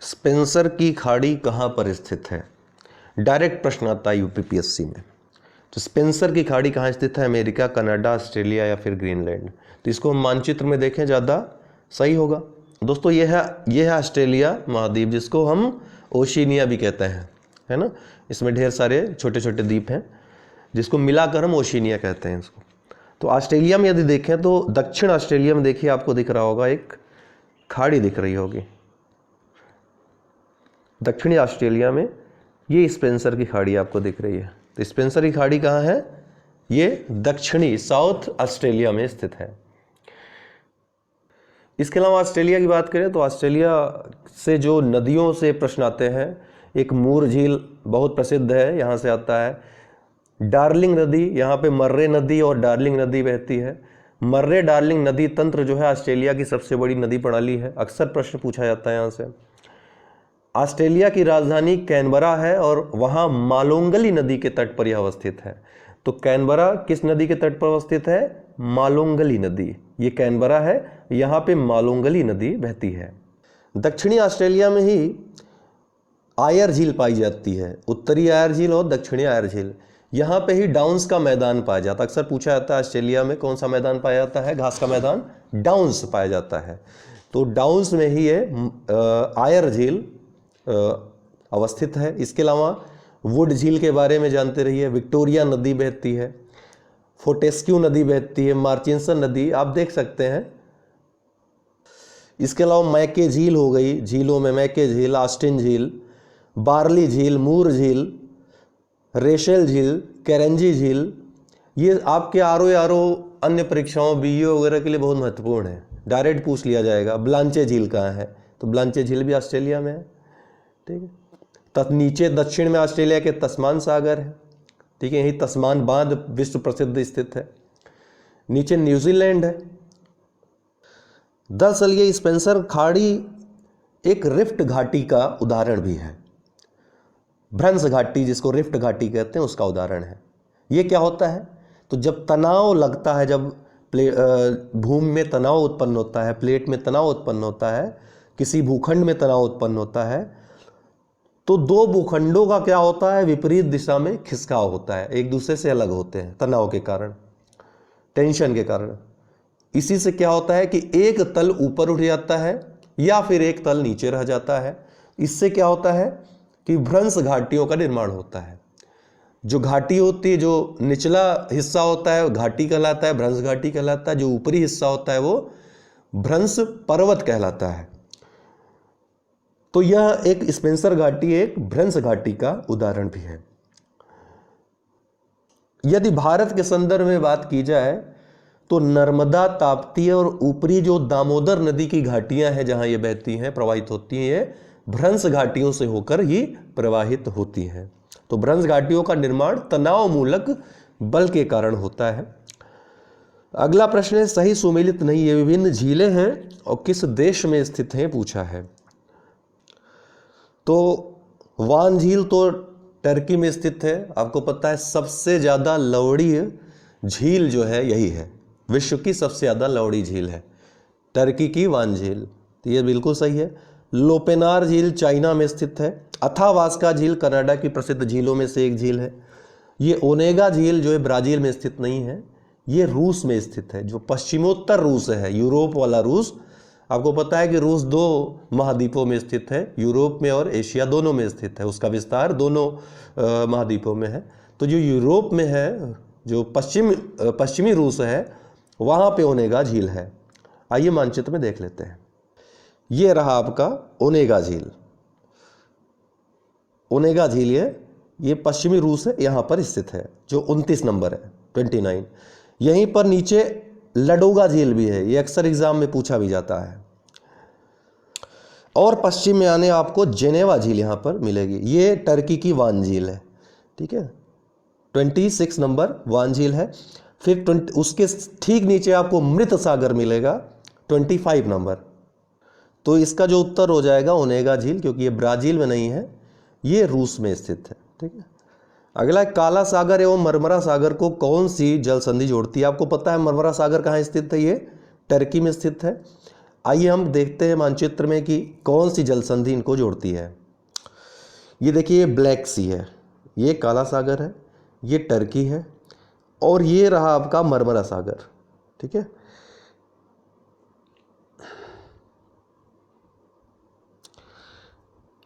Spencer की खाड़ी कहाँ पर स्थित है? डायरेक्ट प्रश्न आता है यूपीपीएससी में। तो स्पेंसर की खाड़ी कहाँ स्थित है? अमेरिका, कनाडा, ऑस्ट्रेलिया या फिर ग्रीनलैंड? तो इसको हम मानचित्र में देखें ज़्यादा सही होगा। दोस्तों ये है ऑस्ट्रेलिया महाद्वीप, जिसको हम ओशिनिया भी कहते हैं, है ना। इसमें ढेर सारे छोटे छोटे द्वीप हैं जिसको मिलाकर हम ओशिनिया कहते हैं इसको। तो ऑस्ट्रेलिया में यदि देखें तो दक्षिण ऑस्ट्रेलिया में देखिए, आपको दिख रहा होगा एक खाड़ी दिख रही होगी। दक्षिणी ऑस्ट्रेलिया में ये स्पेंसर की खाड़ी आपको दिख रही है। तो स्पेंसर की खाड़ी कहाँ है? ये दक्षिणी साउथ ऑस्ट्रेलिया में स्थित है। इसके अलावा ऑस्ट्रेलिया की बात करें तो ऑस्ट्रेलिया से जो नदियों से प्रश्न आते हैं, एक मूर झील बहुत प्रसिद्ध है, यहाँ से आता है। डार्लिंग नदी, यहाँ पे मर्रे नदी और डार्लिंग नदी बहती है। मर्रे डार्लिंग नदी तंत्र जो है ऑस्ट्रेलिया की सबसे बड़ी नदी प्रणाली है। अक्सर प्रश्न पूछा जाता है यहाँ से। ऑस्ट्रेलिया की राजधानी कैनबरा है और वहाँ मालोंगली नदी के तट पर यह अवस्थित है। तो कैनबरा किस नदी के तट पर अवस्थित है? मालोंगली नदी। ये कैनबरा है, यहाँ पे मालोंगली नदी बहती है। दक्षिणी ऑस्ट्रेलिया में ही आयर झील पाई जाती है, उत्तरी आयर झील और दक्षिणी आयर झील। यहाँ पे ही डाउन्स का मैदान पाया जाता है। अक्सर पूछा जाता है ऑस्ट्रेलिया में कौन सा मैदान पाया जाता है? घास का मैदान, डाउन्स पाया जाता है। तो डाउन्स में ही ये आयर झील अवस्थित है। इसके अलावा वुड झील के बारे में जानते रहिए। विक्टोरिया नदी बहती है, फोर्टेस्क्यू नदी बहती है, मार्चिंसन नदी आप देख सकते हैं। इसके अलावा मैके झील हो गई, झीलों में मैके झील, ऑस्टिन झील, बार्ली झील, मूर झील, रेशेल झील, कैरेंजी झील। ये आपके आरओ अन्य परीक्षाओं बीईओ वगैरह के लिए बहुत महत्वपूर्ण है, डायरेक्ट पूछ लिया जाएगा। ब्लांचे झील कहाँ है? तो ब्लांचे झील भी ऑस्ट्रेलिया में है, ठीक है। नीचे दक्षिण में ऑस्ट्रेलिया के तस्मान सागर है, ठीक है। यही तस्मान बांध विश्व प्रसिद्ध स्थित है। नीचे न्यूजीलैंड है। दरअसल ये स्पेंसर खाड़ी एक रिफ्ट घाटी का उदाहरण भी है। भ्रंश घाटी, जिसको रिफ्ट घाटी कहते हैं, उसका उदाहरण है। ये क्या होता है? तो जब तनाव लगता है, जब भूमि में तनाव उत्पन्न होता है, प्लेट में तनाव उत्पन्न होता है, किसी भूखंड में तनाव उत्पन्न होता है, तो दो भूखंडों का क्या होता है? विपरीत दिशा में खिसकाव होता है, एक दूसरे से अलग होते हैं तनाव के कारण, टेंशन के कारण। इसी से क्या होता है कि एक तल ऊपर उठ जाता है या फिर एक तल नीचे रह जाता है। इससे क्या होता है कि भ्रंश घाटियों का निर्माण होता है। जो घाटी होती है, जो निचला हिस्सा होता है घाटी कहलाता है, भ्रंश घाटी कहलाता है। जो ऊपरी हिस्सा होता है वो भ्रंश पर्वत कहलाता है। तो यह एक स्पेंसर घाटी एक भ्रंश घाटी का उदाहरण भी है। यदि भारत के संदर्भ में बात की जाए तो नर्मदा, ताप्ती और ऊपरी जो दामोदर नदी की घाटियां हैं, जहां ये बहती हैं, प्रवाहित होती हैं, ये भ्रंश घाटियों से होकर ही प्रवाहित होती हैं। तो भ्रंश घाटियों का निर्माण तनाव मूलक बल के कारण होता है। अगला प्रश्न है, सही सुमेलित नहीं, ये विभिन्न झीलें हैं और किस देश में स्थित हैं, पूछा है। तो वान झील तो टर्की में स्थित है। आपको पता है सबसे ज़्यादा लवड़ी झील जो है यही है, विश्व की सबसे ज़्यादा लवड़ी झील है टर्की की वान झील। तो ये बिल्कुल सही है। लोपेनार झील चाइना में स्थित है। अथावास्का झील कनाडा की प्रसिद्ध झीलों में से एक झील है। ये ओनेगा झील जो है ब्राज़ील में स्थित नहीं है, ये रूस में स्थित है, जो पश्चिमोत्तर रूस है, यूरोप वाला रूस। आपको पता है कि रूस दो महाद्वीपों में स्थित है, यूरोप में और एशिया दोनों में स्थित है। उसका विस्तार दोनों महाद्वीपों में है। तो जो यूरोप में है, जो पश्चिमी रूस है, वहाँ पे ओनेगा झील है। आइए मानचित्र में देख लेते हैं। ये रहा आपका ओनेगा झील। ओनेगा झील ये पश्चिमी रूस है, यहाँ पर स्थित है, जो 29 नंबर है, 29। यहीं पर नीचे लडोगा झील भी है, ये अक्सर एग्जाम में पूछा भी जाता है। और पश्चिम में आने आपको जेनेवा झील यहाँ पर मिलेगी, ये टर्की की वान झील है, ठीक है। 26 नंबर वान झील है। फिर उसके ठीक नीचे आपको मृत सागर मिलेगा, 25 नंबर। तो इसका जो उत्तर हो जाएगा ओनेगा झील, क्योंकि ये ब्राज़ील में नहीं है, ये रूस में स्थित है, ठीक है। अगला काला सागर एवं मरमरा सागर को कौन सी जल संधि जोड़ती है? आपको पता है मरमरा सागर कहाँ स्थित है? ये टर्की में स्थित है। आइए हम देखते हैं मानचित्र में कि कौन सी जल संधि इनको जोड़ती है। ये देखिए, ब्लैक सी है, ये काला सागर है, ये टर्की है, और ये रहा आपका मरमरा सागर। ठीक है,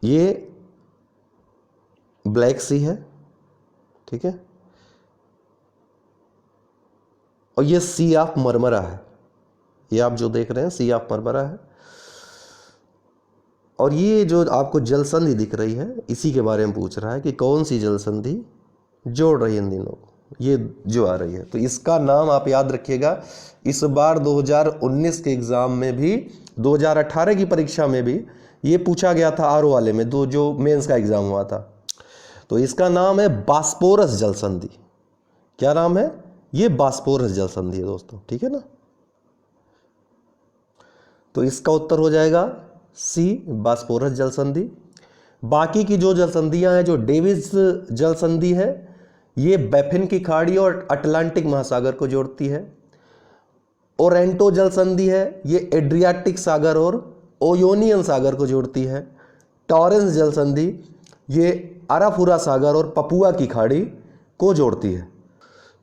ये ब्लैक सी है, ठीक है, और ये सी ऑफ मरमरा है। ये आप जो देख रहे हैं सी ऑफ मरमरा है। और ये जो आपको जल संधि दिख रही है, इसी के बारे में पूछ रहा है कि कौन सी जल संधि जोड़ रही है इन दिनों को, ये जो आ रही है। तो इसका नाम आप याद रखिएगा। इस बार 2019 के एग्ज़ाम में भी, 2018 की परीक्षा में भी ये पूछा गया था, आरओ वाले में, जो मेंस का एग्ज़ाम हुआ था। तो इसका नाम है बास्पोरस जल संधि। क्या नाम है? ये बास्पोरस जल संधि है दोस्तों, ठीक है ना। तो इसका उत्तर हो जाएगा सी, बास्पोरस जल संधि। बाकी की जो जल संधियां हैं, जो डेविस जल संधि है, ये बैफिन की खाड़ी और अटलांटिक महासागर को जोड़ती है। ओरेंटो जल संधि है, ये एड्रियाटिक सागर और ओयोनियन सागर को जोड़ती है। टॉरेंस जल संधि ये अराफुरा सागर और पपुआ की खाड़ी को जोड़ती है।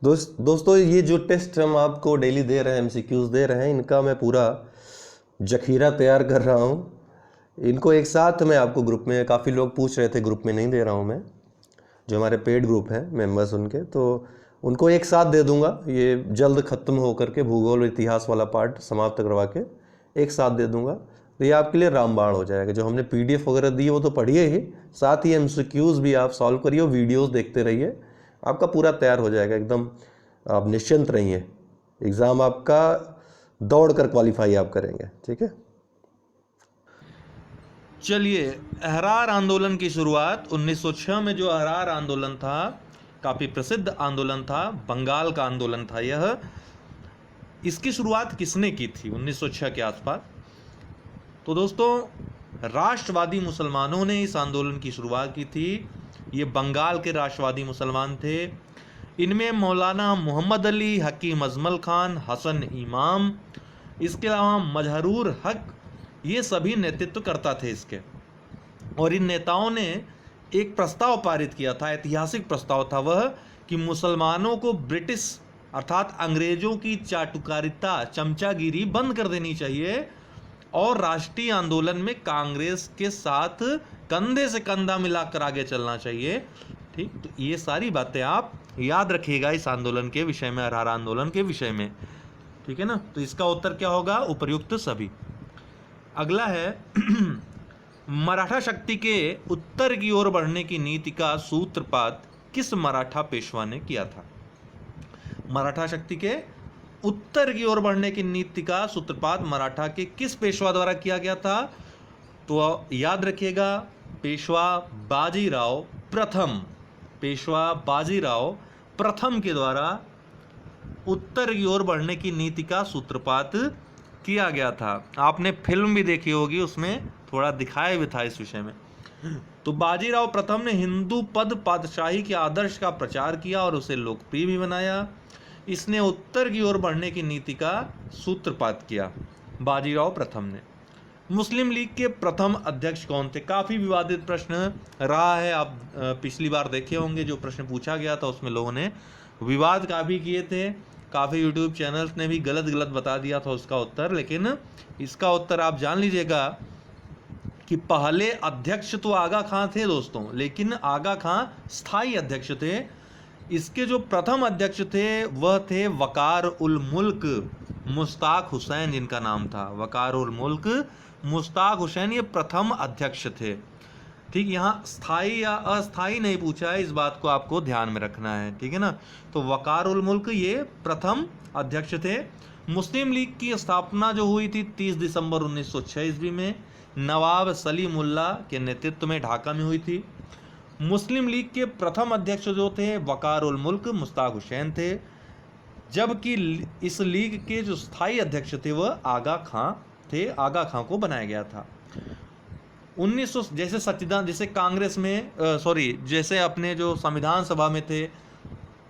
दोस्तों ये जो टेस्ट हम आपको डेली दे रहे हैं, एमसीक्यूज दे रहे हैं, इनका मैं पूरा जखीरा तैयार कर रहा हूँ। इनको एक साथ मैं आपको ग्रुप में, काफ़ी लोग पूछ रहे थे, ग्रुप में नहीं दे रहा हूँ मैं, जो हमारे पेड ग्रुप हैं मेंबर्स उनके, तो उनको एक साथ दे दूंगा। ये जल्द ख़त्म हो करके भूगोल इतिहास वाला पार्ट समाप्त करवा के एक साथ दे दूंगा। तो ये आपके लिए रामबाण हो जाएगा। जो हमने पीडीएफ वगैरह दी वो तो पढ़िए ही, साथ ही एमसीक्यूज भी आप सॉल्व करिए, वीडियोस देखते रहिए, आपका पूरा तैयार हो जाएगा एकदम। आप निश्चिंत रहिए, एग्ज़ाम आपका दौड़ कर क्वालिफाई आप करेंगे। ठीक है, चलिए, अहरार आंदोलन की शुरुआत 1906 में, जो अहरार आंदोलन था काफ़ी प्रसिद्ध आंदोलन था, बंगाल का आंदोलन था यह। इसकी शुरुआत किसने की थी 1906 के आसपास? तो दोस्तों राष्ट्रवादी मुसलमानों ने इस आंदोलन की शुरुआत की थी। ये बंगाल के राष्ट्रवादी मुसलमान थे। इनमें मौलाना मोहम्मद अली, हकीम अजमल खान, हसन इमाम, इसके अलावा मजहरूर हक, ये सभी नेतृत्व करता थे इसके। और इन नेताओं ने एक प्रस्ताव पारित किया था, ऐतिहासिक प्रस्ताव था वह, कि मुसलमानों को ब्रिटिश अर्थात अंग्रेजों की चाटुकारिता, चमचागिरी बंद कर देनी चाहिए और राष्ट्रीय आंदोलन में कांग्रेस के साथ कंधे से कंधा मिलाकर आगे चलना चाहिए। ठीक, तो ये सारी बातें आप याद रखिएगा इस आंदोलन के विषय में, अरहर आंदोलन के विषय में। ठीक है ना। तो इसका उत्तर क्या होगा? उपर्युक्त सभी। अगला है मराठा शक्ति के उत्तर की ओर बढ़ने की नीति का सूत्रपात किस मराठा पेशवा ने किया था? मराठा शक्ति के उत्तर की ओर बढ़ने की नीति का सूत्रपात मराठा के किस पेशवा द्वारा किया गया था? तो याद रखिएगा, पेशवा बाजीराव प्रथम, पेशवा बाजीराव प्रथम के द्वारा उत्तर की ओर बढ़ने की नीति का सूत्रपात किया गया था। आपने फिल्म भी देखी होगी, उसमें थोड़ा दिखाया भी था इस विषय में। तो बाजीराव प्रथम ने हिंदू पद पातशाही के आदर्श का प्रचार किया और उसे लोकप्रिय भी बनाया। इसने उत्तर की ओर बढ़ने की नीति का सूत्रपात किया, बाजीराव प्रथम ने। मुस्लिम लीग के प्रथम अध्यक्ष कौन थे? काफ़ी विवादित प्रश्न रहा है। आप पिछली बार देखे होंगे, जो प्रश्न पूछा गया था उसमें लोगों ने विवाद काफ़ी किए थे, काफ़ी यूट्यूब चैनल्स ने भी गलत बता दिया था उसका उत्तर। लेकिन इसका उत्तर आप जान लीजिएगा कि पहले अध्यक्ष तो आगा खां थे दोस्तों, लेकिन आगा खां स्थायी अध्यक्ष थे। इसके जो प्रथम अध्यक्ष थे वह थे वकार उल मुल्क मुश्ताक हुसैन, जिनका नाम था वकार उल मुल्क मुश्ताक हुसैन, ये प्रथम अध्यक्ष थे। ठीक, यहाँ स्थायी या अस्थायी नहीं पूछा है, इस बात को आपको ध्यान में रखना है। ठीक है ना। तो वकार उल मुल्क ये प्रथम अध्यक्ष थे। मुस्लिम लीग की स्थापना जो हुई थी 30 दिसंबर 1906 ईस्वी में नवाब सलीमुल्लाह के नेतृत्व में ढाका में हुई थी। मुस्लिम लीग के प्रथम अध्यक्ष जो थे वकार उल मुल्क मुश्ताक हुसैन थे, जबकि इस लीग के जो स्थायी अध्यक्ष थे वह आगा खां थे। आगा खां को बनाया गया था। 1900 जैसे जैसे कांग्रेस में जैसे अपने जो संविधान सभा में थे,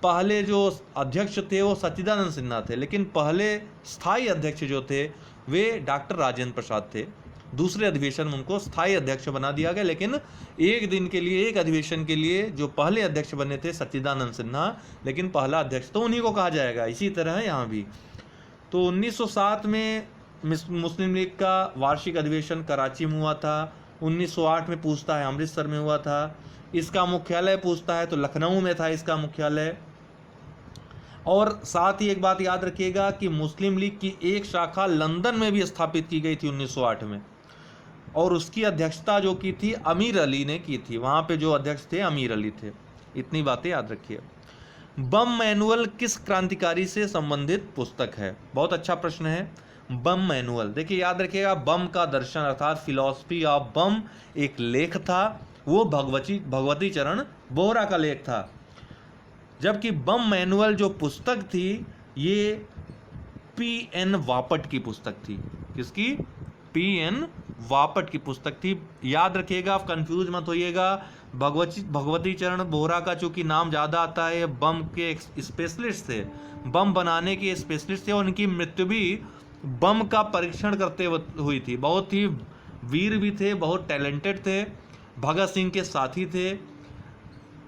पहले जो अध्यक्ष थे वो सच्चिदानंद सिन्हा थे, लेकिन पहले स्थायी अध्यक्ष जो थे वे डॉक्टर राजेंद्र प्रसाद थे। दूसरे अधिवेशन में उनको स्थायी अध्यक्ष बना दिया गया, लेकिन एक दिन के लिए, एक अधिवेशन के लिए जो पहले अध्यक्ष बने थे सच्चिदानंद सिन्हा, लेकिन पहला अध्यक्ष तो उन्हीं को कहा जाएगा। इसी तरह यहाँ भी तो 1907 में मुस्लिम लीग का वार्षिक अधिवेशन कराची में हुआ था। 1908 में पूछता है अमृतसर में हुआ था। इसका मुख्यालय पूछता है तो लखनऊ में था इसका मुख्यालय। और साथ ही एक बात याद रखिएगा कि मुस्लिम लीग की एक शाखा लंदन में भी स्थापित की गई थी 1908 में, और उसकी अध्यक्षता जो की थी अमीर अली ने की थी। वहाँ पे जो अध्यक्ष थे अमीर अली थे। इतनी बातें याद रखिए। बम मैनुअल किस क्रांतिकारी से संबंधित पुस्तक है? बहुत अच्छा प्रश्न है। बम मैनुअल, देखिए याद रखिएगा, बम का दर्शन अर्थात फिलॉसफी ऑफ बम एक लेख था, वो भगवती चरण बोहरा का लेख था। जबकि बम मैनुअल जो पुस्तक थी ये P.N. वापट की पुस्तक थी। किसकी? P.N. वापट की पुस्तक थी। याद रखिएगा, आप कंफ्यूज मत होइएगा। भगवती चरण बोहरा का चूंकि नाम ज़्यादा आता है, बम के स्पेशलिस्ट थे, बम बनाने के स्पेशलिस्ट थे, और उनकी मृत्यु भी बम का परीक्षण करते हुई थी। बहुत ही वीर भी थे, बहुत टैलेंटेड थे, भगत सिंह के साथी थे।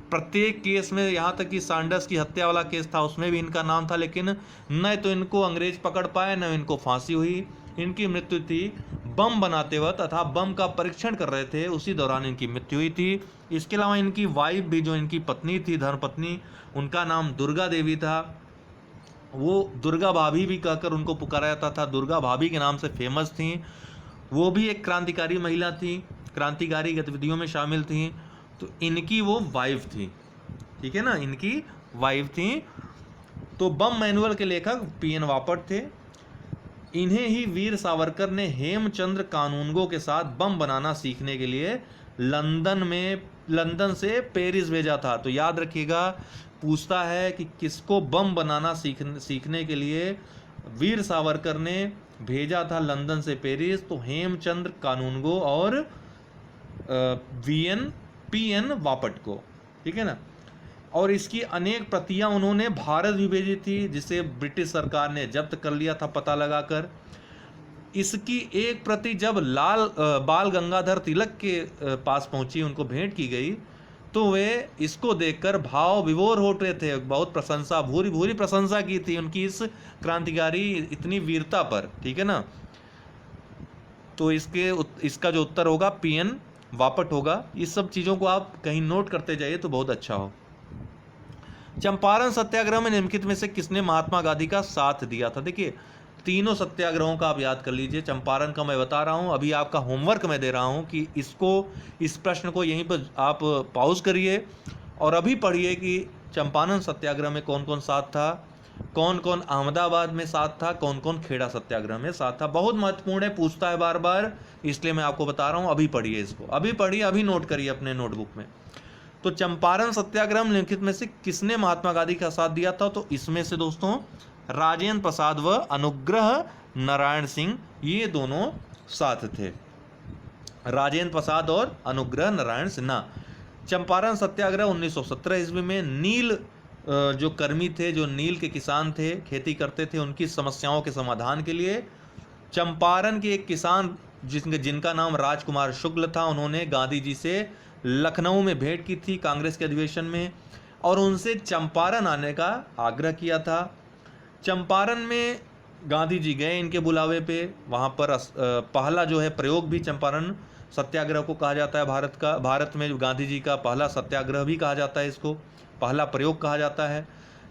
प्रत्येक केस में, यहाँ तक कि सैंडर्स की हत्या वाला केस था उसमें भी इनका नाम था, लेकिन न तो इनको अंग्रेज पकड़ पाए न इनको फांसी हुई। इनकी मृत्यु थी बम बनाते वक्त तथा बम का परीक्षण कर रहे थे, उसी दौरान इनकी मृत्यु हुई थी। इसके अलावा इनकी वाइफ भी, जो इनकी पत्नी थी, धर्मपत्नी, उनका नाम दुर्गा देवी था। वो दुर्गा भाभी भी कहकर उनको पुकारा जाता था, दुर्गा भाभी के नाम से फेमस थी। वो भी एक क्रांतिकारी महिला थी, क्रांतिकारी गतिविधियों में शामिल थी। तो इनकी वो वाइफ थी, ठीक है ना, इनकी वाइफ थी। तो बम मैनुअल के लेखक P.N. वापट थे। इन्हें ही वीर सावरकर ने हेमचंद्र कानूनगो के साथ बम बनाना सीखने के लिए लंदन से पेरिस भेजा था। तो याद रखिएगा, पूछता है कि किसको बम बनाना सीखने के लिए वीर सावरकर ने भेजा था लंदन से पेरिस? तो हेमचंद्र कानूनगो और P.N. वापट को, ठीक है ना। और इसकी अनेक प्रतियां उन्होंने भारत भी भेजी थी, जिसे ब्रिटिश सरकार ने जब्त कर लिया था पता लगाकर। इसकी एक प्रति जब बाल गंगाधर तिलक के पास पहुंची, उनको भेंट की गई, तो वे इसको देखकर भाव विभोर हो रहे थे। बहुत प्रशंसा, भूरी भूरी प्रशंसा की थी उनकी इस क्रांतिकारी इतनी वीरता पर, ठीक है ना। तो इसका जो उत्तर होगा P.N. वापट होगा। इस सब चीज़ों को आप कहीं नोट करते जाइए तो बहुत अच्छा हो। चंपारण सत्याग्रह में निम्नलिखित में से किसने महात्मा गांधी का साथ दिया था? देखिए, तीनों सत्याग्रहों का आप याद कर लीजिए। चंपारण का मैं बता रहा हूं, अभी आपका होमवर्क मैं दे रहा हूं कि इस प्रश्न को यहीं पर आप पॉज करिए और अभी पढ़िए कि चंपारण सत्याग्रह में कौन कौन साथ था, कौन कौन अहमदाबाद में साथ था, कौन कौन खेड़ा सत्याग्रह में साथ था। बहुत महत्वपूर्ण है, पूछता है बार बार, इसलिए मैं आपको बता रहा हूं। अभी पढ़िए इसको, अभी पढ़िए, अभी नोट करिए अपने नोटबुक में। तो चंपारण सत्याग्रह में निम्नलिखित में से किसने महात्मा गांधी का साथ दिया था? तो इसमें से दोस्तों राजेंद्र प्रसाद व अनुग्रह नारायण सिंह, ये दोनों साथ थे, राजेंद्र प्रसाद और अनुग्रह नारायण सिन्हा। चंपारण सत्याग्रह 1917 ईस्वी में नील जो कर्मी थे, जो नील के किसान थे, खेती करते थे, उनकी समस्याओं के समाधान के लिए चंपारण के एक किसान जिनका नाम राजकुमार शुक्ल था, उन्होंने गांधी जी से लखनऊ में भेंट की थी कांग्रेस के अधिवेशन में, और उनसे चंपारण आने का आग्रह किया था। चंपारण में गांधी जी गए इनके बुलावे पे। वहाँ पर पहला जो है प्रयोग भी चंपारण सत्याग्रह को कहा जाता है। भारत में गांधी जी का पहला सत्याग्रह भी कहा जाता है, इसको पहला प्रयोग कहा जाता है।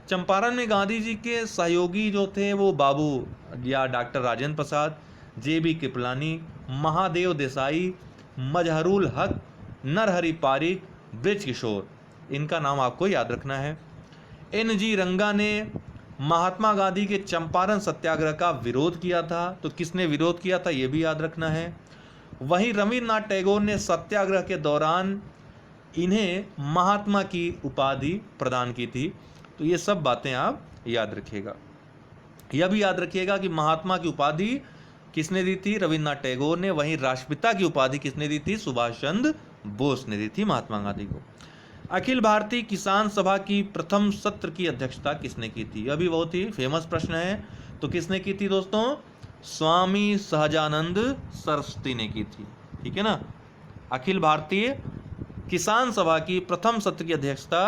चंपारण में गांधी जी के सहयोगी जो थे वो बाबू या डॉक्टर राजेंद्र प्रसाद, J.B. कृपलानी, महादेव देसाई, मजहरुल हक, नरहरि पारिक, ब्रिज किशोर, इनका नाम आपको याद रखना है। N.G. रंगा ने महात्मा गांधी के चंपारण सत्याग्रह का विरोध किया था। तो किसने विरोध किया था ये भी याद रखना है। वहीं रविन्द्रनाथ टैगोर ने सत्याग्रह के दौरान इन्हें महात्मा की उपाधि प्रदान की थी। तो ये सब बातें आप याद रखिएगा। यह भी याद रखिएगा कि महात्मा की उपाधि किसने दी थी? रविन्द्रनाथ टैगोर ने। वहीं राष्ट्रपिता की उपाधि किसने दी थी? सुभाष चंद्र बोस ने दी थी महात्मा गांधी को। अखिल भारतीय किसान सभा की प्रथम सत्र की अध्यक्षता किसने की थी? यह भी बहुत ही फेमस प्रश्न है। तो किसने की थी दोस्तों? स्वामी सहजानंद सरस्वती ने की थी। ठीक है ना। अखिल भारतीय किसान सभा की प्रथम सत्र की अध्यक्षता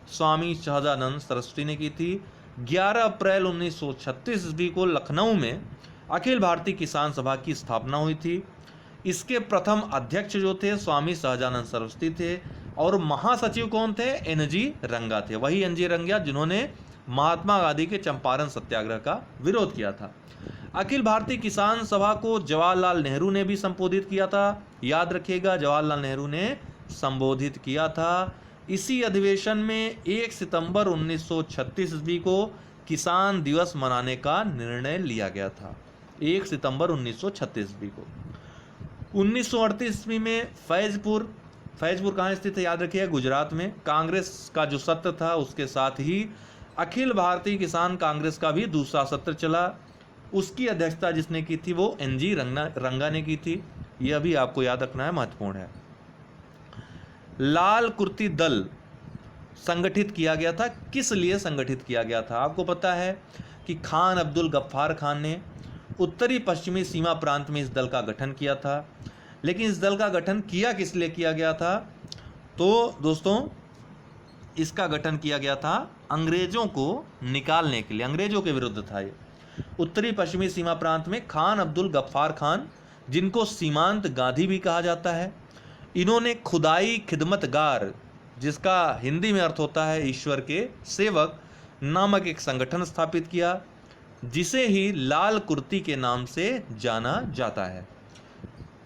स्वामी सहजानंद सरस्वती ने की थी। 11 अप्रैल 1936 ईस्वी को लखनऊ में अखिल भारतीय किसान सभा की स्थापना हुई थी। इसके प्रथम अध्यक्ष जो थे स्वामी सहजानंद सरस्वती थे और महासचिव कौन थे? एनजी रंगा थे। वही एनजी रंगा जिन्होंने महात्मा गांधी के चंपारण सत्याग्रह का विरोध किया था। अखिल भारतीय किसान सभा को जवाहरलाल नेहरू ने भी संबोधित किया था। याद रखिएगा, जवाहरलाल नेहरू ने संबोधित किया था। इसी अधिवेशन में 1 सितंबर 1936 ईस्वी को किसान दिवस मनाने का निर्णय लिया गया था। 1 सितंबर 1936 ईस्वी को। 1938 ईस्वी में फैजपुर कहाँ स्थित है? याद रखिए, गुजरात में। कांग्रेस का जो सत्र था उसके साथ ही अखिल भारतीय किसान कांग्रेस का भी दूसरा सत्र चला। उसकी अध्यक्षता जिसने की थी वो एनजी रंगा ने की थी। यह भी आपको याद रखना है, महत्वपूर्ण है। लाल कुर्ती दल संगठित किया गया था। किस लिए संगठित किया गया था? आपको पता है कि खान अब्दुल गफ्फार खान ने उत्तरी पश्चिमी सीमा प्रांत में इस दल का गठन किया था। लेकिन इस दल का गठन किया किस लिए किया गया था? तो दोस्तों, इसका गठन किया गया था अंग्रेजों को निकालने के लिए। अंग्रेजों के विरुद्ध था ये। उत्तरी पश्चिमी सीमा प्रांत में खान अब्दुल गफ्फार खान, जिनको सीमांत गांधी भी कहा जाता है, इन्होंने खुदाई खिदमतगार, जिसका हिंदी में अर्थ होता है ईश्वर के सेवक, नामक एक संगठन स्थापित किया, जिसे ही लाल कुर्ती के नाम से जाना जाता है।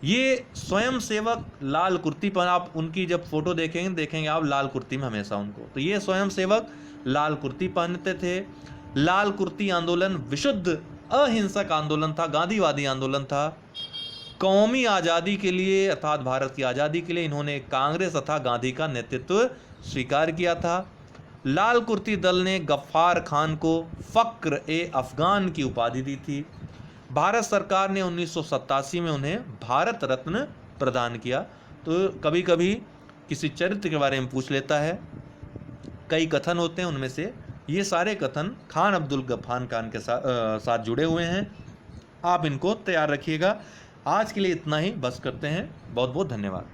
ये स्वयं सेवक लाल कुर्ती पर, आप उनकी जब फोटो देखेंगे आप लाल कुर्ती में हमेशा उनको। तो ये स्वयं सेवक लाल कुर्ती पहनते थे। लाल कुर्ती आंदोलन विशुद्ध अहिंसक आंदोलन था, गांधीवादी आंदोलन था। कौमी आज़ादी के लिए अर्थात भारत की आज़ादी के लिए इन्होंने कांग्रेस तथा गांधी का नेतृत्व स्वीकार किया था। लाल कुर्ती दल ने गफ्फार खान को फ़क्र ए अफ़गान की उपाधि दी थी। भारत सरकार ने 1987 में उन्हें भारत रत्न प्रदान किया। तो कभी कभी किसी चरित्र के बारे में पूछ लेता है, कई कथन होते हैं, उनमें से ये सारे कथन खान अब्दुल गफ्फार खान के साथ जुड़े हुए हैं। आप इनको तैयार रखिएगा। आज के लिए इतना ही, बस करते हैं। बहुत बहुत धन्यवाद।